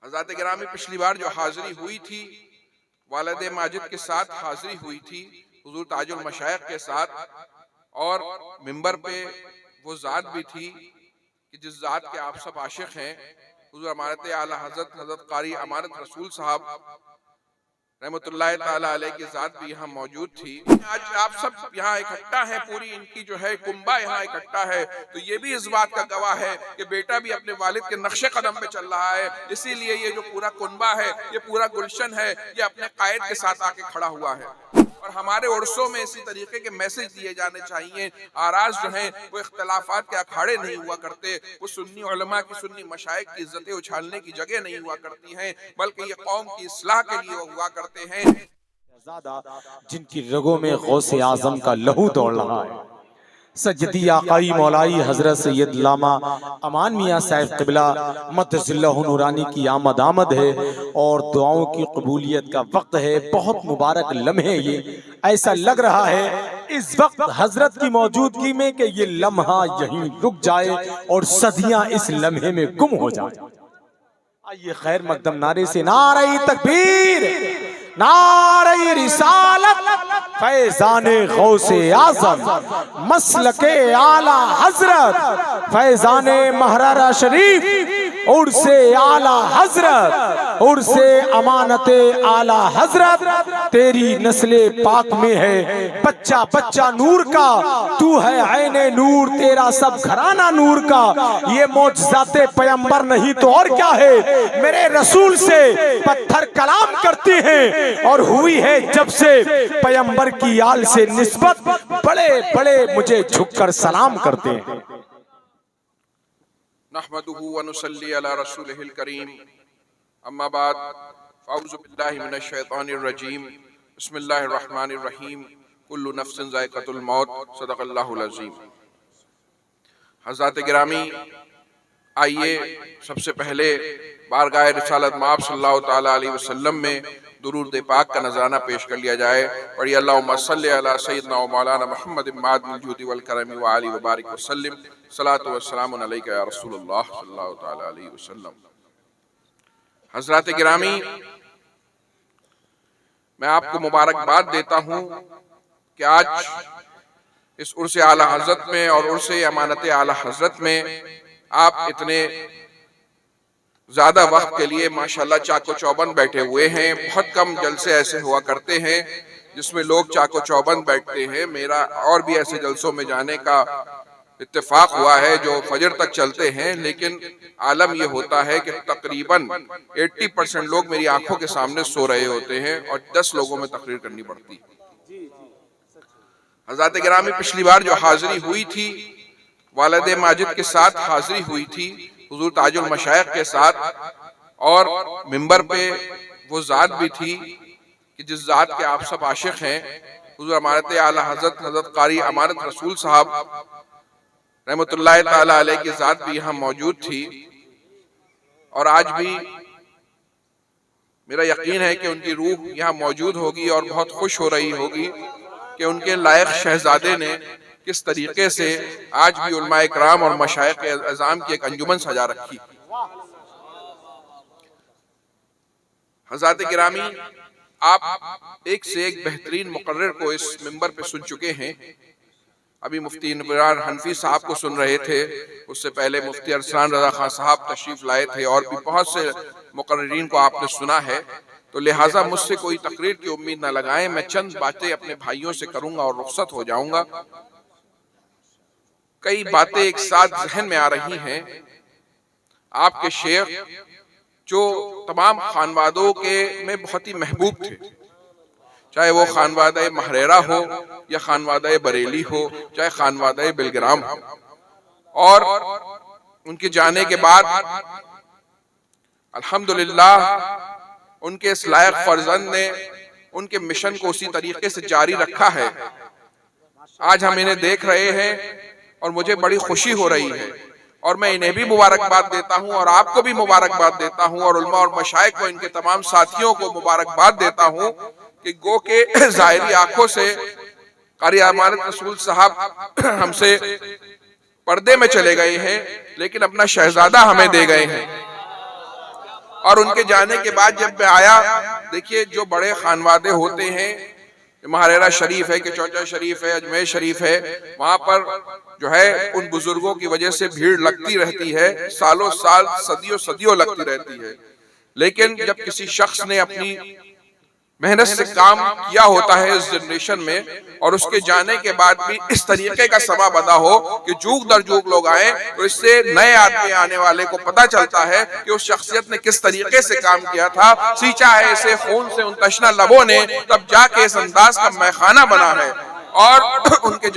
حضرات گرامی پچھلی بار جو حاضری ہوئی تھی والد ماجد کے ساتھ حاضری ہوئی تھی حضور تاج المشائخ کے ساتھ، اور منبر پہ وہ ذات بھی تھی کہ جس ذات کے آپ سب عاشق ہیں، حضور امانت اعلی حضرت قاری امانت رسول صاحب رحمت اللہ تعالیٰ علیہ کی ذات بھی یہاں موجود تھی۔ آج آپ سب یہاں اکٹھا ہیں، پوری ان کی جو ہے کنبہ یہاں اکٹھا ہے، تو یہ بھی اس بات کا گواہ ہے کہ بیٹا بھی اپنے والد کے نقش قدم پہ چل رہا ہے۔ اسی لیے یہ جو پورا کنبہ ہے، یہ پورا گلشن ہے، یہ اپنے قائد کے ساتھ آ کے کھڑا ہوا ہے۔ اور ہمارے عرصوں میں اسی طریقے کے میسج دیے جانے چاہیے۔ آراز جو ہیں وہ اختلافات کے اکھاڑے نہیں ہوا کرتے، وہ سنی علماء کی، سنی مشائخ کی عزتیں اچھالنے کی جگہ نہیں ہوا کرتی ہیں، بلکہ یہ قوم کی اصلاح کے لیے ہوا کرتے ہیں۔ جن کی رگوں میں غوث اعظم کا لہو دوڑ رہا ہے، سجدی آقائی مولائی حضرت سید علامہ امان میاں صاحب قبلہ مدث اللہ نورانی کی آمد ہے، اور دعاؤں کی قبولیت کا وقت ہے۔ بہت مبارک لمحے، یہ ایسا لگ رہا ہے اس وقت حضرت کی موجودگی میں کہ یہ لمحہ یہیں رک جائے اور صدیاں اس لمحے میں گم ہو جائے۔ آئیے خیر مقدم نعرے سے نعرہ تکبیر، نعرہ رسالت، فیضان غوث اعظم، مسلک اعلی حضرت، فیضان مہرارہ شریف، عرس اعلی حضرت، عرس امانت اعلی حضرت۔ تیری نسل پاک میں ہے بچہ بچہ نور کا، تو ہے عین نور، تیرا سب گھرانہ نور کا۔ یہ معجزات پیغمبر نہیں تو اور کیا ہے، میرے رسول سے پتھر کلام کرتے ہیں، اور ہوئی ہے جب سے پیغمبر کی آل سے نسبت، بڑے بڑے مجھے جھک کر سلام کرتے ہیں۔ نحمده ونصلي على رسوله الكريم، اما بعد فاعوذ باللہ من الشیطان الرجیم، بسم اللہ الرحمن الرحیم، کل نفس ذائقۃ الموت، صدق اللہ العظیم۔ حضرات گرامی، آئیے سب سے پہلے بارگاہ رسالت مآب صلی اللہ تعالیٰ علیہ وسلم میں درود پاک کا نذرانہ پیش کر لیا جائے۔ پڑھی اللہم صلی علی سیدنا و مولانا محمد معدن الجود والکرم وآلہ وبارک وسلم، صلاۃ والسلام علیکہ یا رسول اللہ صلی اللہ تعالیٰ علیہ وسلم۔ حضرات گرامی، میں آپ کو مبارکباد دیتا ہوں کہ آج اس عرس اعلی حضرت میں اور عرس امانت اعلی حضرت میں آپ اتنے زیادہ وقت کے لیے ماشاءاللہ چاق و چوبند بیٹھے ہوئے ہیں۔ بہت کم جلسے ایسے ہوا کرتے ہیں جس میں لوگ چاق و چوبند بیٹھتے ہیں۔ میرا اور بھی ایسے جلسوں میں جانے کا اتفاق ہوا ہے جو فجر تک چلتے ہیں، لیکن عالم یہ ہوتا ہے کہ تقریباً 80% لوگ میری آنکھوں کے سامنے سو رہے ہوتے ہیں اور 10 لوگوں میں تقریر کرنی پڑتی۔ حضرات گرامی، پچھلی بار جو حاضری ہوئی تھی والد ماجد کے ساتھ حاضری ہوئی تھی حضور تاج المشائخ کے ساتھ، اور منبر پہ وہ ذات بھی تھی کہ جس ذات کے آپ سب عاشق ہیں، حضور امانت اعلی حضرت قاری امانت رسول صاحب رحمت اللہ تعالیٰ علیہ کی ذات بھی یہاں موجود تھی۔ اور آج بھی میرا یقین ہے کہ ان کی روح یہاں موجود ہوگی اور بہت خوش ہو رہی ہوگی کہ ان کے لائق شہزادے نے کس طریقے سے آج بھی علماء اکرام اور مشائخ اعظام کی ایک انجمن سجا رکھی۔ حضرات گرامی، آپ ایک سے ایک بہترین مقرر کو اس منبر پہ سن چکے ہیں۔ ابھی مفتی نبرار حنفی صاحب کو سن رہے تھے، اس سے پہلے مفتی ارسلان رضا خان صاحب تشریف لائے تھے، اور بھی بہت سے مقررین کو آپ نے سنا ہے۔ تو لہٰذا مجھ سے کوئی تقریر کی امید نہ لگائیں، میں چند باتیں اپنے بھائیوں سے کروں گا اور رخصت ہو جاؤں گا۔ کئی باتیں ایک ساتھ ذہن میں آ رہی ہیں۔ آپ کے شیخ جو تمام خانوادوں کے میں بہت ہی محبوب تھے، چاہے وہ خانوادہ مہریرہ ہو یا خانوادہ بریلی ہو، چاہے خانوادہ بلگرام ہو، اور ان کے جانے کے بعد الحمدللہ ان کے اس لائق فرزند نے ان کے مشن کو اسی طریقے سے جاری رکھا ہے۔ آج ہم انہیں دیکھ رہے ہیں اور مجھے بڑی خوشی ہو رہی ہے، اور میں انہیں بھی مبارکباد دیتا ہوں اور آپ کو بھی مبارکباد دیتا ہوں، اور علماء اور مشائخ کو، ان کے تمام ساتھیوں کو مبارکباد دیتا ہوں کہ گو کہ ظاہری آنکھوں سے قاری امانت رسول صاحب ہم سے پردے میں چلے گئے ہیں، لیکن اپنا شہزادہ ہمیں دے گئے ہیں، اور ان کے جانے کے بعد جب میں آیا، دیکھیے جو بڑے خانوادے ہوتے ہیں، مہاریرا شریف ہے کہ چونچا شریف ہے، اجمیر شریف ہے، وہاں پر جو ہے ان بزرگوں کی وجہ سے بھیڑ لگتی رہتی ہے، سالوں سال صدیوں صدیوں لگتی رہتی ہے، لیکن جب کسی شخص نے اپنی محنت سے کام کیا ہوتا ہے اس جنریشن میں، اور اس کے جانے کے بعد بھی اس طریقے کا سبب ادا ہو کہ جوگ در جوگ لوگ آئیں، تو اس سے نئے آدمی آنے والے کو پتا چلتا ہے کہ اس شخصیت نے کس طریقے سے کام کیا تھا، سینچا ہے اسے خون سے ان تشنہ لبوں نے، تب جا کے اس انداز کا میخانہ بنا ہے۔ اور ان کے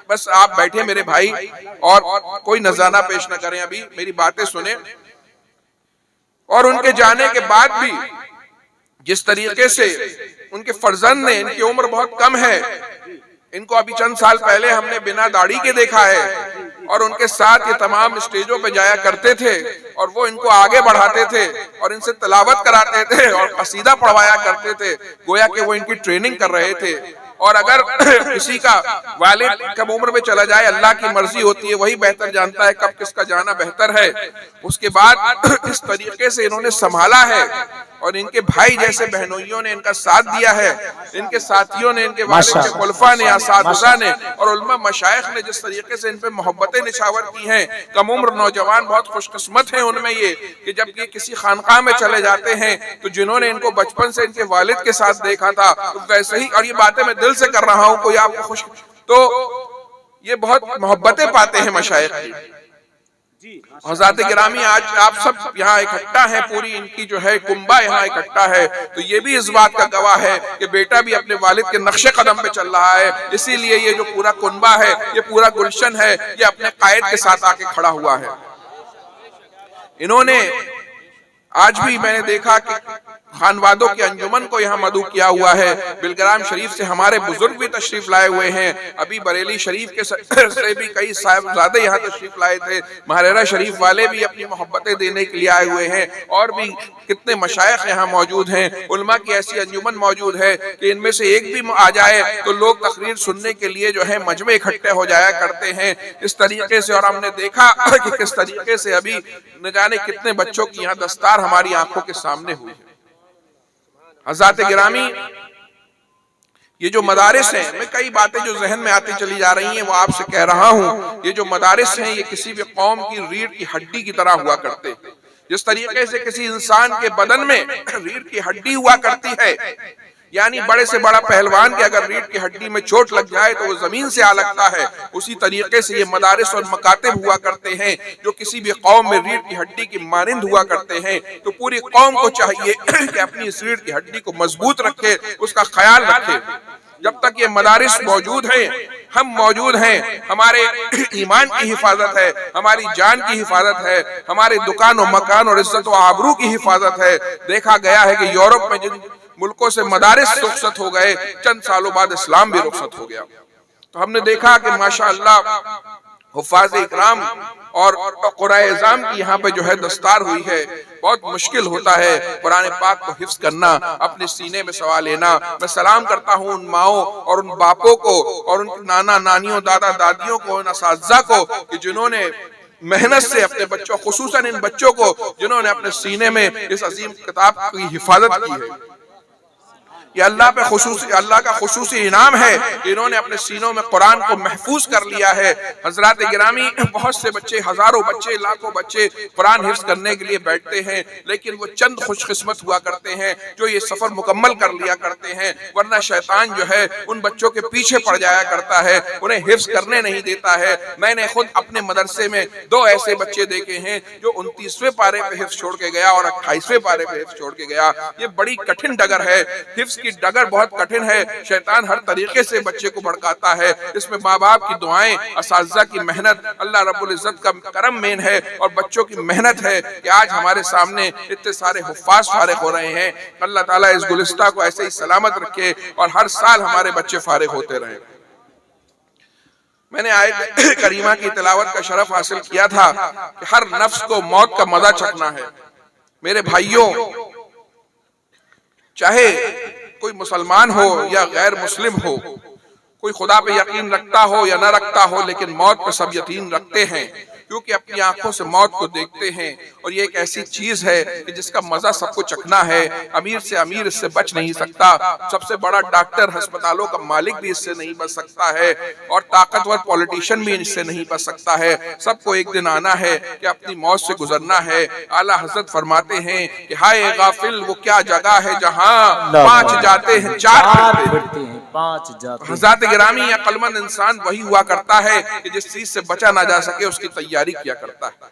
بس آپ بیٹھے میرے بھائی، اور کوئی نذرانہ پیش نہ کریں، ابھی میری باتیں سنیں۔ اور ان کے جانے کے بعد بھی جس طریقے سے ان کے فرزند نے، ان کی عمر بہت کم ہے، ان کو ابھی چند سال پہلے ہم نے بنا داڑھی کے دیکھا ہے، اور ان کے ساتھ یہ تمام اسٹیجوں پہ جایا کرتے تھے، اور وہ ان کو آگے بڑھاتے تھے، اور ان سے تلاوت کراتے تھے، اور قصیدہ پڑھوایا کرتے تھے، گویا کہ وہ ان کی ٹریننگ کر رہے تھے۔ اور اگر کسی کا والد کم عمر میں چلا جائے، اللہ کی مرضی ہوتی ہے، وہی بہتر جانتا ہے کب کس کا جانا بہتر ہے۔ اس کے بعد اس طریقے سے انہوں نے سنبھالا ہے، اور ان کے بھائی جیسے بہنوئیوں نے ان کا ساتھ دیا ہے، ان کے ساتھیوں نے، ان کے والد کے خلفاء نے، اساتذہ نے اور علماء مشائخ نے جس طریقے سے ان پہ محبتیں نچھاور کی ہیں۔ کم عمر نوجوان بہت خوش قسمت ہیں ان میں یہ کہ جب یہ کسی خانقاہ میں چلے جاتے ہیں تو جنہوں نے ان کو بچپن سے ان کے والد کے ساتھ دیکھا تھا، ویسے ہی، اور یہ باتیں میں دل سے کر رہا ہوں، کوئی آپ کو خوش، تو یہ بہت محبتیں پاتے ہیں مشائخ کی۔ حضرات گرامی، آج آپ سب یہاں اکٹھا ہیں، پوری ان کی جو ہے کنبہ یہاں اکٹھا ہے، تو یہ بھی اس بات کا گواہ ہے کہ بیٹا بھی اپنے والد کے نقش قدم پہ چل رہا ہے۔ اسی لیے یہ جو پورا کنبہ ہے، یہ پورا گلشن ہے، یہ اپنے قائد کے ساتھ آ کے کھڑا ہوا ہے۔ انہوں نے آج بھی میں نے دیکھا کہ خانوادوں کے انجمن کو یہاں مدعو کیا ہوا ہے۔ بلگرام شریف سے ہمارے بزرگ بھی تشریف لائے ہوئے ہیں، ابھی بریلی شریف کے سے بھی کئی صاحبزادے یہاں تشریف لائے تھے، مہاریرا شریف والے بھی اپنی محبتیں دینے کے لیے آئے ہوئے ہیں، اور بھی کتنے مشائخ یہاں موجود ہیں، علماء کی ایسی انجمن موجود ہے کہ ان میں سے ایک بھی آ جائے تو لوگ تقریر سننے کے لیے جو ہے مجمع اکٹھے ہو جایا کرتے ہیں اس طریقے سے۔ اور ہم نے دیکھا کہ کس طریقے سے ابھی نہ جانے کتنے بچوں کی یہاں دستار ہماری آنکھوں کے سامنے ہوئی ہے۔ حضرات گرامی، یہ جو مدارس ہیں، میں کئی باتیں جو ذہن میں آتی چلی جا رہی ہیں وہ آپ سے کہہ رہا ہوں۔ یہ جو مدارس ہیں یہ کسی بھی قوم کی ریڑھ کی ہڈی کی طرح ہوا کرتے ہیں۔ جس طریقے سے کسی انسان کے بدن میں ریڑھ کی ہڈی ہوا کرتی ہے، یعنی بڑے سے بڑا پہلوان کے اگر ریڑھ کی ہڈی میں چوٹ لگ جائے تو وہ زمین سے آ لگتا ہے، اسی طریقے سے یہ مدارس اور مکاتب ہوا کرتے ہیں جو کسی بھی قوم میں ریڑھ کی ہڈی کی مانند ہوا کرتے ہیں۔ تو پوری قوم کو چاہیے کہ اپنی اس ریڑھ کی ہڈی کو مضبوط رکھے، اس کا خیال رکھے۔ جب تک یہ مدارس موجود ہیں، ہم موجود ہیں، ہمارے ایمان کی حفاظت ہے، ہماری جان کی حفاظت ہے، ہمارے دکان و مکان اور عزت و آبرو کی حفاظت ہے۔ دیکھا گیا ہے کہ یورپ میں جن ملکوں سے مدارس رخصت ہو گئے، چند سالوں بعد اسلام بھی رخصت ہو گیا۔ تو ہم نے دیکھا کہ ماشاءاللہ حفاظ اکرام اور قرآن اعظام کی یہاں پہ جو ہے دستار ہوئی ہے۔ بہت مشکل ہوتا ہے قرآن پاک کو حفظ کرنا، اپنے سینے میں سوا لینا۔ میں سلام کرتا ہوں ان ماؤں اور ان باپوں کو اور ان نانا نانیوں، دادا دادیوں کو، ان اساتذہ کو کہ جنہوں نے محنت سے اپنے بچوں، خصوصاً ان بچوں کو جنہوں نے اپنے سینے میں اس عظیم کتاب کی حفاظت کی ہے۔ یہ اللہ کا خصوصی انعام ہے کہ انہوں نے اپنے سینوں میں قرآن کو محفوظ کر لیا ہے۔ حضرات گرامی، بہت سے بچے، ہزاروں بچے، لاکھوں بچے قرآن حفظ کرنے کے لیے بیٹھتے ہیں، لیکن وہ چند خوش قسمت ہوا کرتے ہیں جو یہ سفر مکمل کر لیا کرتے ہیں، ورنہ شیطان جو ہے ان بچوں کے پیچھے پڑ جایا کرتا ہے، انہیں حفظ کرنے نہیں دیتا ہے۔ میں نے خود اپنے مدرسے میں 2 ایسے بچے دیکھے ہیں جو 29ویں پارے پہ حفظ چھوڑ کے گیا اور 28ویں پارے پہ حفظ چھوڑ کے گیا۔ یہ بڑی کٹھن ڈگر ہے، حفظ کی ڈگر بہت کٹھن ہے۔ شیطان ہر طریقے سے بچے کو بھڑکاتا ہے، اس میں ماں باپ کی دعائیں، اساتذہ کی محنت، اللہ رب العزت کا کرم مین ہے، اور بچوں کی محنت ہے کہ آج ہمارے سامنے اتنے سارے حفاظ فارغ ہو رہے ہیں۔ اللہ تعالیٰ اس گلستہ کو ایسے ہی سلامت رکھے اور ہر سال ہمارے بچے فارغ ہوتے رہیں۔ میں نے آیت کریمہ کی تلاوت کا شرف حاصل کیا تھا کہ ہر نفس کو موت کا مزہ چکھنا ہے۔ میرے بھائیوں، چاہے کوئی مسلمان ہو یا غیر مسلم ہو، کوئی خدا پہ یقین رکھتا ہو یا نہ رکھتا ہو، لیکن موت پہ سب یقین رکھتے ہیں۔ کیونکہ اپنی آنکھوں سے موت کو دیکھتے ہیں اور یہ ایک ایسی چیز ہے کہ جس کا مزہ سب کو چکھنا ہے. امیر سے امیر اس سے بچ نہیں سکتا, سب سے بڑا ڈاکٹر ہسپتالوں کا مالک بھی اس سے نہیں بچ سکتا ہے, اور طاقتور پولیٹیشین بھی اس سے نہیں بچ سکتا ہے. سب کو ایک دن آنا ہے کہ اپنی موت سے گزرنا ہے. اعلیٰ حضرت فرماتے ہیں کہ ہائے غافل وہ کیا جگہ ہے جہاں 5 جاتے ہیں 4 پھرتے ہیں. 5 جاتے ہیں. حضرات گرامی, عقل مند انسان وہی ہوا کرتا ہے کہ جس چیز سے بچا نہ جا سکے اس کی تیاری کیا کرتا ہے.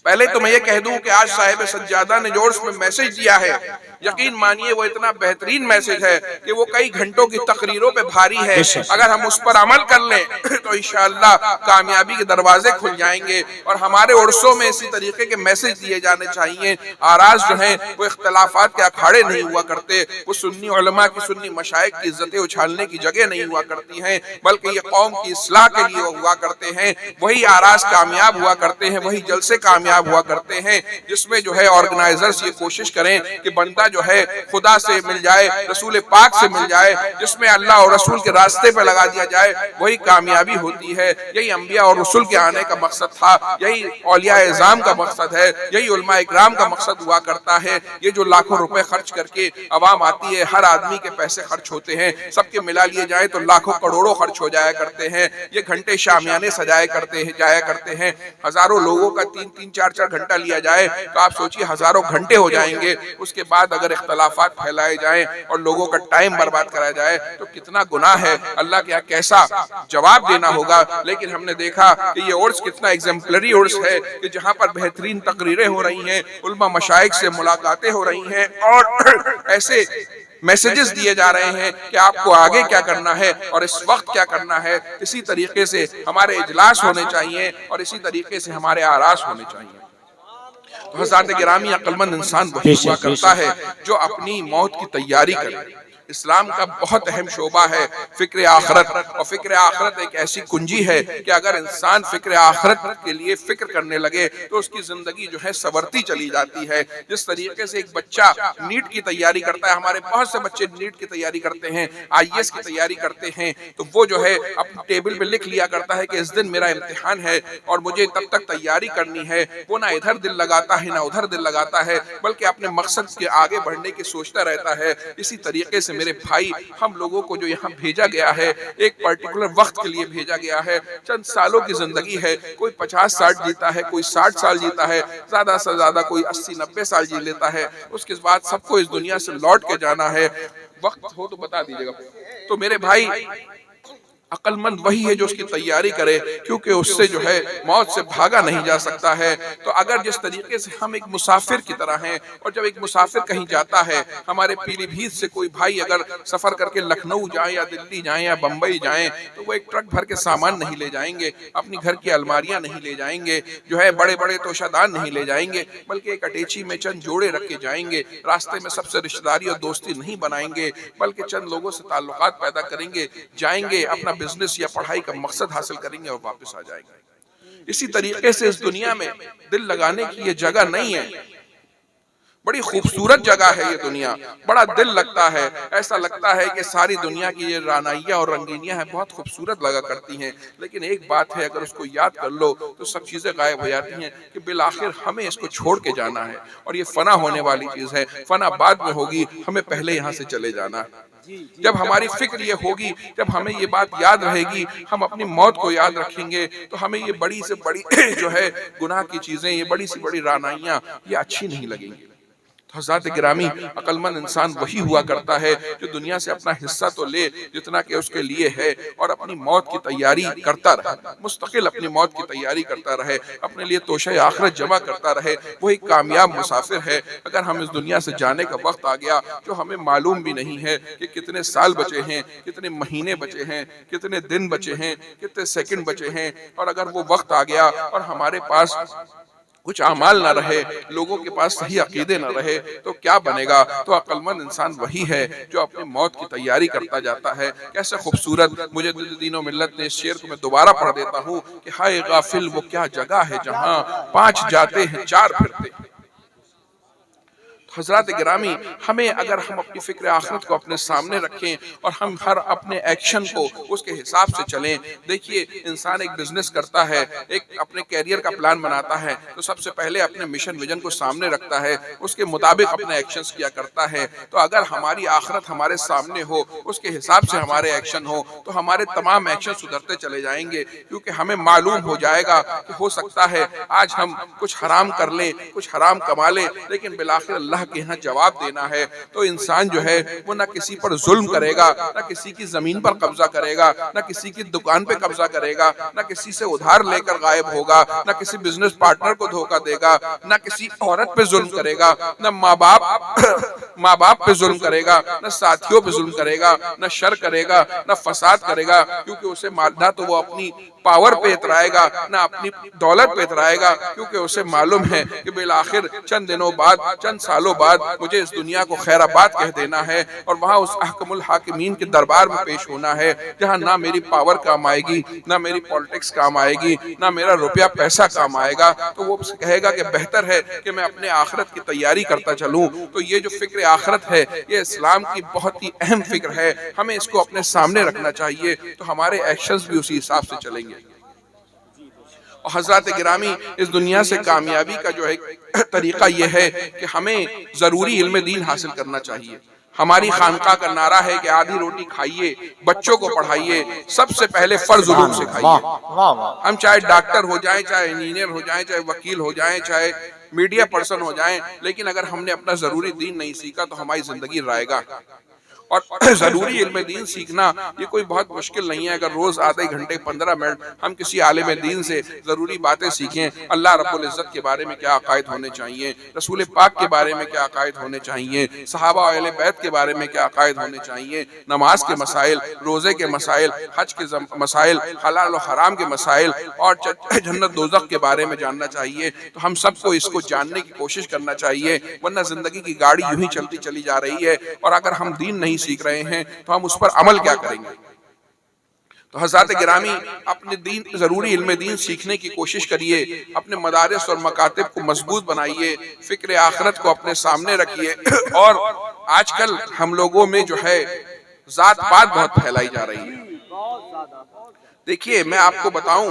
پہلے تو میں یہ کہہ دوں کہ آج صاحب سجادہ نے جو اس میں میسج دیا ہے, یقین مانیے وہ اتنا بہترین میسج ہے کہ وہ کئی گھنٹوں کی تقریروں پہ بھاری ہے. اگر ہم اس پر عمل کر لیں تو انشاءاللہ کامیابی کے دروازے کھل جائیں گے. اور ہمارے عرصوں میں اسی طریقے کے میسج دیے جانے چاہیے. آراز جو ہیں وہ اختلافات کے اکھاڑے نہیں ہوا کرتے, وہ سنی علماء کی, سنی مشائخ کی عزتیں اچھالنے کی جگہ نہیں ہوا کرتی ہیں, بلکہ یہ قوم کی اصلاح کے لیے ہوا کرتے ہیں. وہی آراز کامیاب ہوا کرتے ہیں, وہی جلسے کامیاب ہوا کرتے ہیں جس میں جو ہے آرگنائزرز یہ کوشش کریں کہ بندہ جو ہے خدا سے مل جائے, رسول پاک سے مل جائے, جس میں اللہ اور رسول کے راستے پہ لگا دیا جائے, وہی کامیابی ہوتی ہے. یہی انبیاء اور رسول کے آنے کا مقصد تھا, یہی اولیاء اعظام کا مقصد ہے, یہی علماء اکرام کا مقصد ہوا کرتا ہے. یہ جو لاکھوں روپے خرچ کر کے عوام آتی ہے, ہر آدمی کے پیسے خرچ ہوتے ہیں, سب کے ملا لیے جائیں تو لاکھوں کروڑوں خرچ ہو جایا کرتے ہیں. یہ گھنٹے شامیانے سجایا کرتے ہیں, ہزاروں لوگوں کا 3-3, 4-4 گھنٹہ لیا جائے تو آپ سوچئے ہزاروں گھنٹے ہو جائیں گے. اس کے بعد اگر اختلافات پھیلائے جائیں اور لوگوں کا ٹائم برباد کرایا جائے تو کتنا گناہ ہے, اللہ کے کیسا جواب دینا ہوگا. لیکن ہم نے دیکھا کہ یہ عرس کتنا ایگزمپلری عرس ہے کہ جہاں پر بہترین تقریریں ہو رہی ہیں, علماء مشائخ سے ملاقاتیں ہو رہی ہیں, اور ایسے میسیجز دیے جا رہے ہیں کہ آپ کو آگے کیا کرنا ہے اور اس وقت کیا کرنا ہے. اسی طریقے سے ہمارے اجلاس ہونے چاہیے اور اسی طریقے سے ہمارے آراز ہونے چاہیے. تو حضرات گرامی, عقل مند انسان وہی ہوا کرتا ہے جو اپنی موت کی تیاری کرے. اسلام کا بہت اہم شعبہ ہے فکر آخرت, اور فکر آخرت ایک ایسی کنجی ہے کہ اگر انسان فکر آخرت کے لیے فکر کرنے لگے تو اس کی زندگی جو ہے سورتی چلی جاتی ہے. جس طریقے سے ایک بچہ نیٹ کی تیاری کرتا ہے, ہمارے بہت سے بچے نیٹ کی تیاری کرتے ہیں, IAS کی تیاری کرتے ہیں, تو وہ جو ہے اپنی ٹیبل پہ لکھ لیا کرتا ہے کہ اس دن میرا امتحان ہے اور مجھے تب تک تیاری کرنی ہے. وہ نہ ادھر دل لگاتا ہے نہ ادھر دل لگاتا ہے, بلکہ اپنے مقصد کے آگے بڑھنے کی سوچتا رہتا ہے. اسی طریقے سے میرے بھائی, ہم لوگوں کو جو یہاں بھیجا گیا ہے ایک پرٹیکولر وقت کے لیے بھیجا گیا ہے. چند سالوں کی زندگی ہے, کوئی 50-60 جیتا ہے, کوئی 60 سال جیتا ہے, زیادہ سے زیادہ کوئی 80-90 سال جی لیتا ہے. اس کے بعد سب کو اس دنیا سے لوٹ کے جانا ہے. وقت ہو تو بتا دیجیے گا. تو میرے بھائی, عقل مند وہی ہے جو اس کی تیاری کرے, کیونکہ اس سے جو ہے موت سے بھاگا نہیں جا سکتا ہے. تو اگر جس طریقے سے ہم ایک مسافر کی طرح ہیں, اور جب ایک مسافر کہیں جاتا ہے, ہمارے پیلی بھیت سے کوئی بھائی اگر سفر کر کے لکھنؤ جائیں یا دلی جائیں یا بمبئی جائیں, تو وہ ایک ٹرک بھر کے سامان نہیں لے جائیں گے, اپنی گھر کی الماریاں نہیں لے جائیں گے, جو ہے بڑے بڑے توشہ دان نہیں لے جائیں گے, بلکہ ایک اٹیچی میں چند جوڑے رکھ کے جائیں گے. راستے میں سب سے رشتہ داری اور دوستی نہیں بنائیں گے, بلکہ چند لوگوں سے تعلقات پیدا کریں گے, جائیں گے, اپنا بزنس یا پڑھائی کا مقصد حاصل کریں گے اور واپس آ جائیں گے. اسی طریقے سے اس دنیا میں دل لگانے کی یہ جگہ نہیں ہے. بڑی خوبصورت جگہ ہے یہ دنیا, بڑا دل لگتا ہے, ایسا لگتا ہے کہ ساری دنیا کی یہ رانائیاں اور رنگینیاں ہیں بہت خوبصورت لگا کرتی ہیں. لیکن ایک بات ہے, اگر اس کو یاد کر لو تو سب چیزیں غائب ہو جاتی ہیں کہ بالآخر ہمیں اس کو چھوڑ کے جانا ہے, اور یہ فنا ہونے والی چیز ہے. فنا بعد میں ہوگی, ہمیں پہلے یہاں سے چلے جانا ہے. جب ہماری فکر یہ ہوگی, جب ہمیں یہ بات یاد رہے گی, ہم اپنی موت کو یاد رکھیں گے, تو ہمیں یہ بڑی سے بڑی جو ہے گناہ کی چیزیں, یہ بڑی سے بڑی رانائیاں, یہ اچھی نہیں لگیں گی. تو حضرات گرامی, عقل مند انسان وہی ہوا کرتا ہے جو دنیا سے اپنا حصہ تو لے جتنا کہ اس کے لیے ہے, اور اپنی موت کی تیاری کرتا رہے, مستقل اپنی موت کی تیاری کرتا رہے, اپنے لیے توشہ آخرت جمع کرتا رہے. وہی کامیاب مسافر ہے. اگر ہم اس دنیا سے جانے کا وقت آ گیا جو ہمیں معلوم بھی نہیں ہے کہ کتنے سال بچے ہیں, کتنے مہینے بچے ہیں, کتنے دن بچے ہیں, کتنے سیکنڈ بچے ہیں, اور اگر وہ وقت آ گیا اور ہمارے پاس کچھ اعمال نہ رہے, لوگوں کے پاس صحیح عقیدے نہ رہے, تو کیا بنے گا؟ تو عقل مند انسان وہی ہے جو اپنی موت کی تیاری کرتا جاتا ہے. کیسے خوبصورت, مجھے دین و ملت نے اس شعر کو میں دوبارہ پڑھ دیتا ہوں کہ ہائے غافل وہ کیا جگہ ہے جہاں 5 جاتے ہیں 4 پھرتے ہیں. حضرات گرامی، ہمیں اگر ہم اپنی فکر آخرت کو اپنے سامنے رکھیں اور ہم ہر اپنے ایکشن کو اس کے حساب سے چلیں. دیکھیے انسان ایک بزنس کرتا ہے، ایک اپنے کیریئر کا پلان بناتا ہے تو سب سے پہلے اپنے مشن ویژن کو سامنے رکھتا ہے، اس کے مطابق اپنے ایکشنز کیا کرتا ہے. تو اگر ہماری آخرت ہمارے سامنے ہو، اس کے حساب سے ہمارے ایکشن ہو، تو ہمارے تمام ایکشن سدھرتے چلے جائیں گے. کیونکہ ہمیں معلوم ہو جائے گا کہ ہو سکتا ہے آج ہم کچھ حرام کر لیں، کچھ حرام کما لیں، لیکن بالآخر اللہ کے ہاں جواب دینا ہے. تو انسان جو ہے وہ نہ کسی پر ظلم کرے گا، نہ کسی کی زمین پر قبضہ کرے گا، نہ کسی کی دکان پہ قبضہ کرے گا، نہ کسی سے ادھار لے کر غائب ہوگا، نہ کسی بزنس پارٹنر کو دھوکہ دے گا، نہ کسی عورت پہ ظلم کرے گا، نہ ماں باپ پہ ظلم کرے گا، نہ ساتھیوں پہ ظلم کرے گا، نہ شر کرے گا، نہ فساد کرے گا. کیونکہ اسے نہ تو وہ اپنی پاور پہ اترائے گا، نہ اپنی دولت پہ اترائے گا، کیونکہ اسے معلوم ہے کہ بالآخر چند دنوں بعد، چند سالوں بعد مجھے اس دنیا کو خیر آباد کہہ دینا ہے اور وہاں اس احکم الحاکمین کے دربار میں پیش ہونا ہے، جہاں نہ میری پاور کام آئے گی، نہ میری پالیٹکس کام آئے گی، نہ میرا روپیہ پیسہ کام آئے گا. تو وہ کہے گا کہ بہتر ہے کہ میں اپنے آخرت کی تیاری کرتا چلوں. تو یہ جو فکر آخرت ہے یہ اسلام کی بہت ہی اہم فکر ہے، ہمیں اس کو اپنے سامنے رکھنا چاہیے، تو ہمارے ایکشنز بھی اسی حساب سے چلیں گے. اور حضرات گرامی، اس دنیا سے کامیابی کا جو ہے طریقہ یہ ہے کہ ہمیں ضروری علم دین حاصل کرنا چاہیے. ہماری خانقاہ کا نعرہ ہے کہ آدھی روٹی کھائیے، بچوں کو پڑھائیے، سب سے پہلے فرض علوم سکھائیے. ہم چاہے ڈاکٹر ہو جائیں، چاہے انجینئر ہو جائیں، چاہے وکیل ہو جائیں، چاہے میڈیا پرسن ہو جائیں، لیکن اگر ہم نے اپنا ضروری دین نہیں سیکھا تو ہماری زندگی رائے گا. اور ضروری علم دین سیکھنا یہ کوئی بہت مشکل نہیں ہے. اگر روز آدھے گھنٹے 15 منٹ ہم کسی عالم دین سے ضروری باتیں سیکھیں، اللہ رب العزت کے بارے میں کیا عقائد ہونے چاہیے، رسول پاک کے بارے میں کیا عقائد ہونے چاہیے، صحابہ و اہل بیت کے بارے میں کیا عقائد ہونے چاہیے، نماز کے مسائل، روزے کے مسائل، حج کے مسائل، حلال و حرام کے مسائل اور جنت دوزخ کے بارے میں جاننا چاہیے، تو ہم سب کو اس کو جاننے کی کوشش کرنا چاہیے. ورنہ زندگی کی گاڑی یوں ہی چلتی چلی جا رہی ہے، اور اگر ہم دین نہیں سیکھ رہے ہیں تو ہم اس پر عمل کیا کریں گے. تو حضرات گرامی، اپنے دین، ضروری علم دین سیکھنے کی کوشش کریے، اپنے مدارس اور مکاتب کو مضبوط بنائیے، فکر آخرت کو اپنے سامنے رکھیے. اور آج کل ہم لوگوں میں جو ہے ذات پات بہت پھیلائی جا رہی ہے. دیکھیے میں آپ کو بتاؤں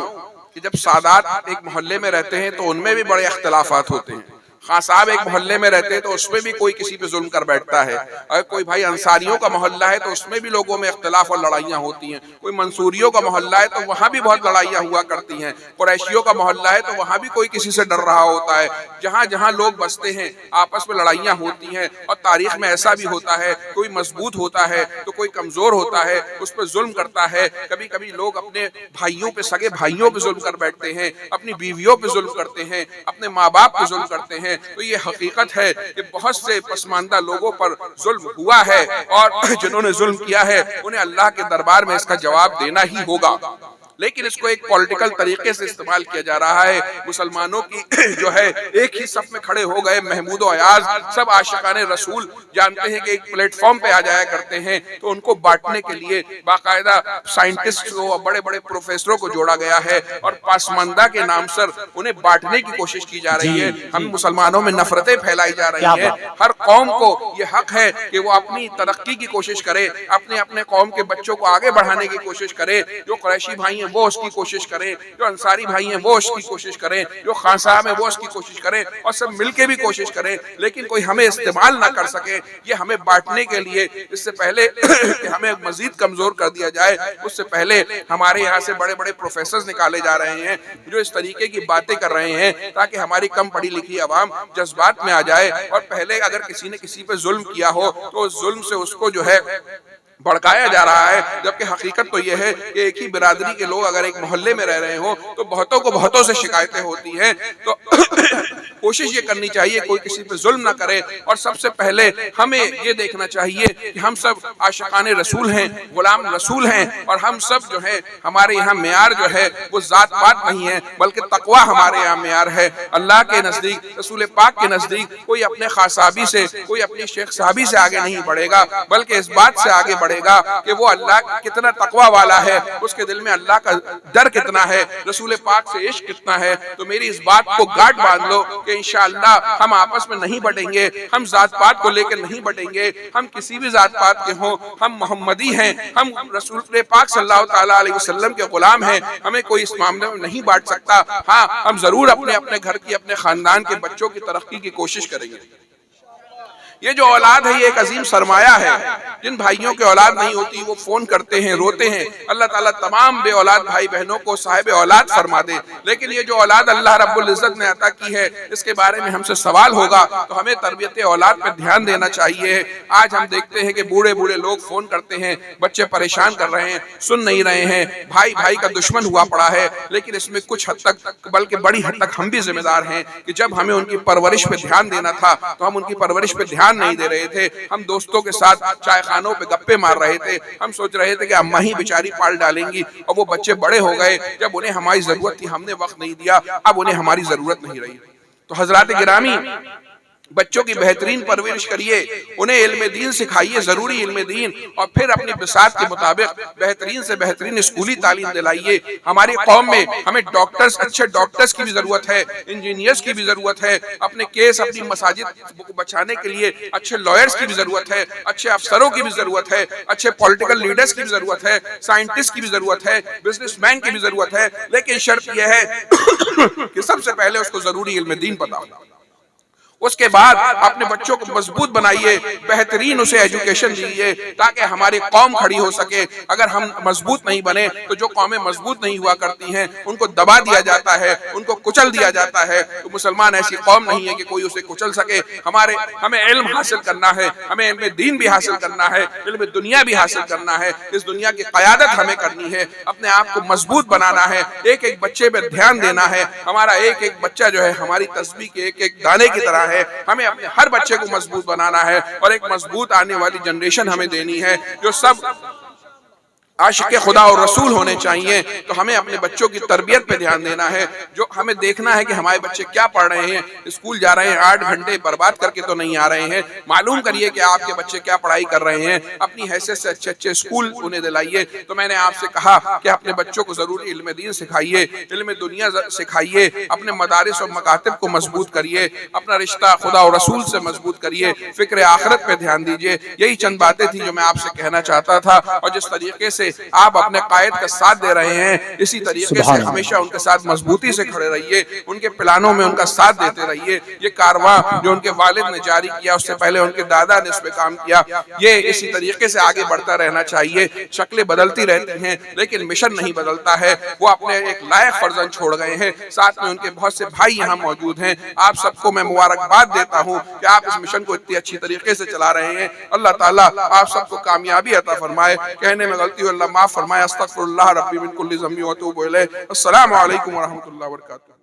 کہ جب سادات ایک محلے میں رہتے ہیں تو ان میں بھی بڑے اختلافات ہوتے ہیں. خان صاحب ایک محلے میں رہتے ہیں تو اس میں بھی کوئی کسی پہ ظلم کر بیٹھتا ہے. اگر کوئی بھائی انصاریوں کا محلہ ہے تو اس میں بھی لوگوں میں اختلاف اور لڑائیاں ہوتی ہیں. کوئی منصوریوں کا محلہ ہے تو وہاں بھی بہت لڑائیاں ہوا کرتی ہیں. قریشیوں کا محلہ ہے تو وہاں بھی کوئی کسی سے ڈر رہا ہوتا ہے. جہاں جہاں لوگ بستے ہیں آپس میں لڑائیاں ہوتی ہیں. اور تاریخ میں ایسا بھی ہوتا ہے، کوئی مضبوط ہوتا ہے تو کوئی کمزور ہوتا ہے، اس پہ ظلم کرتا ہے. کبھی کبھی لوگ اپنے بھائیوں پہ، سگے بھائیوں پہ ظلم کر بیٹھتے ہیں، اپنی بیویوں پہ ظلم کرتے ہیں، اپنے ماں باپ پہ ظلم کرتے ہیں. تو یہ حقیقت ہے کہ بہت سے پسماندہ لوگوں پر ظلم ہوا ہے، اور جنہوں نے ظلم کیا ہے انہیں اللہ کے دربار میں اس کا جواب دینا ہی ہوگا. لیکن اس کو ایک پولیٹیکل طریقے سے استعمال کیا جا رہا ہے. مسلمانوں کی جو ہے ایک ہی صف میں کھڑے ہو گئے محمود و ایاز، سب عاشقان رسول جانتے ہیں کہ ایک پلیٹ فارم پہ آ جایا کرتے ہیں، تو ان کو بانٹنے کے لیے باقاعدہ سائنٹسٹ کو، بڑے بڑے پروفیسروں کو جوڑا گیا ہے، اور پاسماندہ کے نام سر انہیں بانٹنے کی کوشش کی جا رہی ہے. ہم مسلمانوں میں نفرتیں پھیلائی جا رہی ہیں. ہر قوم کو یہ حق ہے کہ وہ اپنی ترقی کی کوشش کرے، اپنے قوم کے بچوں کو آگے بڑھانے کی کوشش کرے. جو قریشی بھائی ہیں وہ اس کی کوشش کریں، جو انصاری بھائی ہیں وہ اس کی کوشش کریں، جو خان صاحب ہیں وہ اس کی کوشش کریں، اور سب مل کے بھی کوشش کریں. لیکن کوئی ہمیں استعمال نہ کر سکے. یہ ہمیں بانٹنے کے لیے، اس سے پہلے کہ ہمیں مزید کمزور کر دیا جائے، اس سے پہلے ہمارے یہاں سے بڑے بڑے پروفیسرز نکالے جا رہے ہیں جو اس طریقے کی باتیں کر رہے ہیں تاکہ ہماری کم پڑھی لکھی عوام جذبات میں آ جائے. اور پہلے اگر کسی نے کسی پہ ظلم کیا ہو تو اس ظلم سے اس کو جو ہے بڑکایا جا رہا ہے. جبکہ حقیقت تو یہ ہے کہ ایک ہی برادری کے لوگ اگر ایک محلے میں رہ رہے ہوں تو بہتوں کو بہتوں سے شکایتیں ہوتی ہیں. تو کوشش یہ کرنی چاہیے کوئی کسی پہ ظلم نہ کرے. اور سب سے پہلے ہمیں یہ دیکھنا چاہیے کہ ہم سب عاشقان رسول ہیں، غلام رسول ہیں، اور ہم سب جو ہے ہمارے یہاں معیار جو ہے وہ ذات پات نہیں ہے بلکہ تقوی ہمارے یہاں معیار ہے. اللہ کے نزدیک، رسول پاک کے نزدیک کوئی اپنے خاص صحابی سے، کوئی اپنی شیخ صحابی سے آگے نہیں بڑھے گا، بلکہ اس بات سے آگے بڑھے گا کہ وہ اللہ کتنا تقوی والا ہے، اس کے دل میں اللہ کا ڈر کتنا ہے، رسول پاک سے عشق کتنا ہے. تو میری اس بات کو گاٹ باندھ لو کہ انشاءاللہ ہم آپس میں نہیں بٹیں گے، ہم ذات پات کو لے کے نہیں بٹیں گے، ہم کسی بھی ذات پات کے ہوں، ہم محمدی ہیں، ہم رسول پاک صلی اللہ تعالیٰ علیہ وسلم کے غلام ہیں، ہمیں کوئی اس معاملے میں نہیں بانٹ سکتا۔ ہاں ہم ضرور اپنے گھر کی، اپنے خاندان کے بچوں کی ترقی کی کوشش کریں گے۔ یہ جو اولاد ہے یہ ایک عظیم سرمایہ ہے۔ جن بھائیوں کے اولاد نہیں ہوتی وہ فون کرتے ہیں، روتے ہیں، اللہ تعالیٰ تمام بے اولاد بھائی بہنوں کو صاحب اولاد فرما دے۔ لیکن یہ جو اولاد اللہ رب العزت نے عطا کی ہے اس کے بارے میں ہم سے سوال ہوگا، تو ہمیں تربیت اولاد پر دھیان دینا چاہیے۔ آج ہم دیکھتے ہیں کہ بوڑھے لوگ فون کرتے ہیں، بچے پریشان کر رہے ہیں، سن نہیں رہے ہیں، بھائی کا دشمن ہوا پڑا ہے۔ لیکن اس میں کچھ حد تک بلکہ بڑی حد تک ہم بھی ذمہ دار ہیں کہ جب ہمیں ان کی پرورش پہ دھیان دینا تھا تو ہم ان کی پرورش پہ دھیان نہیں دے رہے تھے۔ ہم دوستوں کے ساتھ چائے خانوں پہ گپے مار رہے تھے، ہم سوچ رہے تھے کہ اماں ہی بیچاری پال ڈالیں گی، اور وہ بچے بڑے ہو گئے، جب انہیں ہماری ضرورت تھی ہم نے وقت نہیں دیا، اب انہیں ہماری ضرورت نہیں رہی۔ تو حضرات گرامی، بچوں کی بہترین پرورش کریے، انہیں علم دین سکھائیے، ضروری علم دین، اور پھر اپنی بساط کے مطابق بہترین سے بہترین اسکولی تعلیم دلائیے۔ ہماری قوم میں ہمیں ڈاکٹرز، اچھے ڈاکٹرز کی بھی ضرورت ہے، انجینئرز کی بھی ضرورت ہے، اپنے کیس، اپنی مساجد کو بچانے کے لیے اچھے لائرز کی بھی ضرورت ہے، اچھے افسروں کی بھی ضرورت ہے، اچھے پولیٹیکل لیڈرز کی بھی ضرورت ہے، سائنٹسٹ کی بھی ضرورت ہے، بزنس مین کی بھی ضرورت ہے۔ لیکن شرط یہ ہے کہ سب سے پہلے اس کو ضروری علم دین پتہ ہو۔ اس کے بعد اپنے بچوں کو مضبوط بنائیے، بہترین اسے ایجوکیشن دیجیے تاکہ ہماری قوم کھڑی ہو سکے۔ اگر ہم مضبوط نہیں بنے تو جو قومیں مضبوط نہیں ہوا کرتی ہیں ان کو دبا دیا جاتا ہے، ان کو کچل دیا جاتا ہے۔ تو مسلمان ایسی قوم نہیں ہے کہ کوئی اسے کچل سکے۔ ہمیں علم حاصل کرنا ہے، ہمیں علم دین بھی حاصل کرنا ہے، علم دنیا بھی حاصل کرنا ہے، اس دنیا کی قیادت ہمیں کرنی ہے، اپنے آپ کو مضبوط بنانا ہے، ایک ایک بچے پہ دھیان دینا ہے۔ ہمارا ایک ایک بچہ جو ہے ہماری تسبیح کے ایک ایک دانے کی طرح ہے، ہمیں اپنے ہر بچے کو مضبوط بنانا ہے، اور ایک مضبوط آنے والی جنریشن ہمیں دینی ہے جو سب عاشق خدا اور رسول ہونے چاہیے۔ تو ہمیں اپنے بچوں کی تربیت پہ دھیان دینا ہے، جو ہمیں دیکھنا ہے کہ ہمارے بچے کیا پڑھ رہے ہیں، اسکول جا رہے ہیں 8 گھنٹے برباد کر کے تو نہیں آ رہے ہیں، معلوم کریے کہ آپ کے بچے کیا پڑھائی کر رہے ہیں، اپنی حیثیت سے اچھے اسکول انہیں دلائیے۔ تو میں نے آپ سے کہا کہ اپنے بچوں کو ضروری علم دین سکھائیے، علم دنیا سکھائیے، اپنے مدارس اور مکاتب کو مضبوط کریے، اپنا رشتہ خدا اور رسول سے مضبوط کریے، فکر آخرت پہ دھیان دیجیے۔ یہی چند باتیں تھیں جو میں آپ سے کہنا چاہتا تھا، اور جس طریقے سے آپ اپنے قائد کا ساتھ دے رہے ہیں اسی طریقے سے ہمیشہ ان کے ساتھ مضبوطی سے کھڑے رہیے، ان کے پلانوں میں ان کا ساتھ دیتے رہیے۔ یہ کارواں جو ان کے والد نے جاری کیا، اس سے پہلے ان کے دادا نے اس پہ کام کیا، یہ اسی طریقے سے آگے بڑھتا رہنا چاہیے۔ شکلیں بدلتی رہتی ہیں لیکن مشن نہیں بدلتا ہے۔ وہ اپنے ایک لائق فرزند چھوڑ گئے ہیں، ساتھ میں ان کے بہت سے بھائی یہاں موجود ہیں۔ آپ سب کو میں مبارکباد دیتا ہوں کہ آپ اس مشن کو اتنی اچھی طریقے سے چلا رہے ہیں۔ اللہ تعالیٰ آپ سب کو کامیابی عطا فرمائے، کہنے میں غلطی ہو اللہ معاف فرمائے۔ استغفر اللہ ربی من کل ذنب و اتوب الیہ۔ السلام علیکم ورحمۃ اللہ وبرکاتہ۔